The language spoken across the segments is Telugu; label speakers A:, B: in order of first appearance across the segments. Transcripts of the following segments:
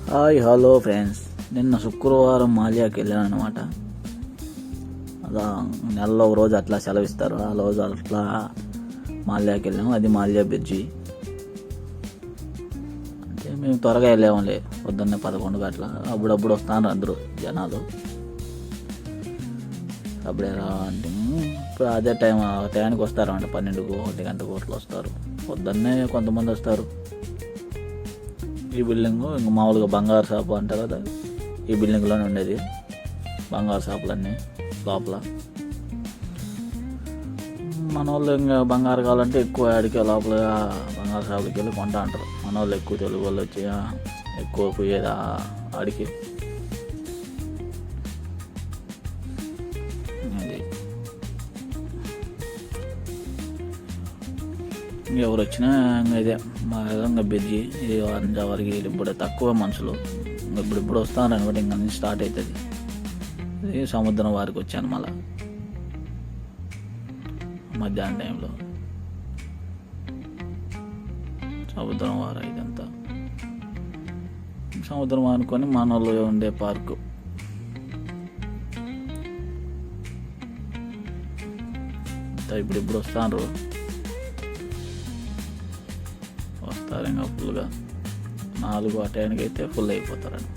A: హాయ్ హలో ఫ్రెండ్స్, నిన్న శుక్రవారం మాల్యాకి వెళ్ళాను అనమాట. అలా నెలలో ఒక రోజు అట్లా సెలవిస్తారు, ఆ రోజు అట్లా మాల్యాకి వెళ్ళాము. అది మాల్యా బ్రిడ్జి. అంటే మేము త్వరగా వెళ్ళాములే, పొద్దున్నే 11 అట్లా. అప్పుడప్పుడు వస్తాను అందరూ జనాలు. అప్పుడే అంటే ఇప్పుడు అదే టైంకి వస్తారు అంటే 12కు 1 గంటకు అట్లా వస్తారు. పొద్దున్నే కొంతమంది వస్తారు. ఈ బిల్డింగ్ ఇంకా మామూలుగా బంగారు షాపు అంటారు కదా, ఈ బిల్డింగ్లోనే ఉండేది బంగారు షాపులన్నీ లోపల. మన వాళ్ళు ఇంకా బంగారు కావాలంటే ఎక్కువ ఆడికే లోపల బంగారు షాపులకి వెళ్ళి కొంటా అంటారు. మన వాళ్ళు ఎక్కువ తెలుగు వాళ్ళు వచ్చి ఎక్కువ పోయేది ఆడికి. అది ఎవరు వచ్చినా ఇంకా ఇదే మా విధంగా బ్రిడ్జి. ఇది వరకు ఇప్పుడు తక్కువ మనుషులు, ఇప్పుడు వస్తాను అనమాట. ఇంకా నుంచి స్టార్ట్ అవుతుంది. ఇది సముద్రం వారికి వచ్చాను మళ్ళా మధ్యాహ్నం టైంలో. సముద్రం వారు ఇదంతా సముద్రం అనుకొని మన వాళ్ళు ఉండే పార్కు. ఇప్పుడు వస్తాను, వస్తారు ఇంకా ఫుల్గా. 4 ఆ టైంకి అయితే ఫుల్ అయిపోతారని.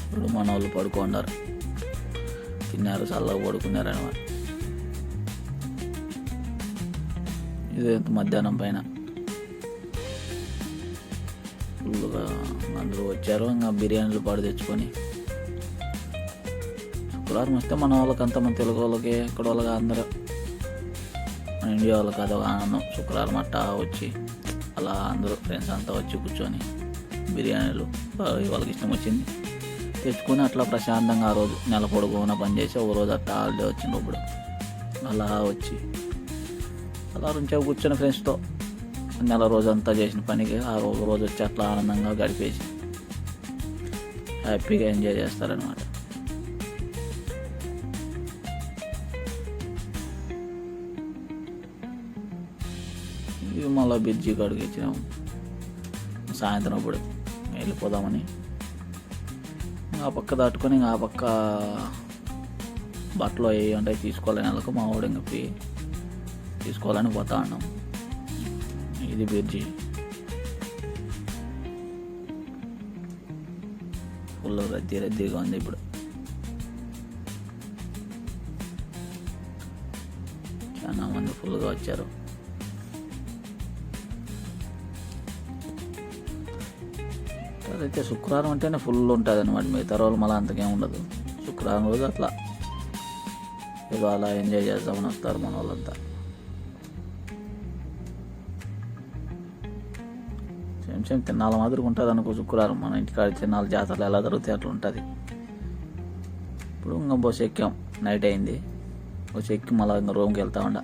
A: ఇప్పుడు మన వాళ్ళు పడుకున్నారు, తిన్నారు, చల్లగా పడుకున్నారు అనమాట. ఇది మధ్యాహ్నం పైన ఫుల్గా అందరూ వచ్చారు. ఇంకా బిర్యానీలు పాడు తెచ్చుకొని. శుక్రవారం వస్తే మన వాళ్ళకి అంత, మన తెలుగు వాళ్ళకి ఇక్కడ వాళ్ళకి అందరూ, మన ఇండియా వాళ్ళకి అదొక ఆనందం. శుక్రవారం అట్టా వచ్చి అలా అందరూ ఫ్రెండ్స్ అంతా వచ్చి కూర్చొని బిర్యానీలు వాళ్ళకి ఇష్టం వచ్చింది తెచ్చుకొని అట్లా ప్రశాంతంగా ఆ రోజు నెల పొడుగున పనిచేసి ఒక రోజు అట్టా హాలిడే వచ్చింది. ఇప్పుడు అలా వచ్చి అలా రుంచేపు కూర్చొని ఫ్రెండ్స్తో నెల రోజంతా చేసిన పనికి ఆ రోజు వచ్చి అట్లా ఆనందంగా గడిపేసి హ్యాపీగా ఎంజాయ్ చేస్తారనమాట. ఇవి మళ్ళీ బ్రిడ్జి కాడికి వచ్చినాము సాయంత్రం. అప్పుడు వెళ్ళిపోదామని ఆ పక్క దాటుకొని ఆ పక్క బట్టలు అవి ఉంటాయి తీసుకోవాలని వాళ్ళకు మా వాడు ఇంకా తీసుకోవాలని పోతా ఉన్నాం. ఇది బ్రిడ్జి. ఫుల్ రద్దీగా ఉంది ఇప్పుడు. చాలా మంది ఫుల్గా వచ్చారు. అయితే శుక్రవారం అంటేనే ఫుల్ ఉంటుంది అనమాట. మిగతా రోజులు మళ్ళీ అంతకేం ఉండదు. శుక్రవారం రోజు అట్లా ఏదో అలా ఎంజాయ్ చేద్దామని వస్తారు మన వాళ్ళంతా. సేమ్ తిన్నాళ్ళ మాదిరిగా ఉంటుంది అనుకో శుక్రవారం. మన ఇంటికాడ తిన్నాళ్ళ జాతరలు ఎలా జరుగుతాయి అట్లా ఉంటుంది. ఇప్పుడు ఇంకా బస్సు ఎక్కాం, నైట్ అయింది. బస్సు ఎక్కి మళ్ళీ ఇంకా రూమ్కి వెళ్తా ఉండ.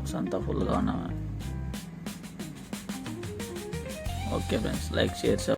A: బస్సు అంతా ఫుల్గా ఉన్నా. Okay friends, like, share.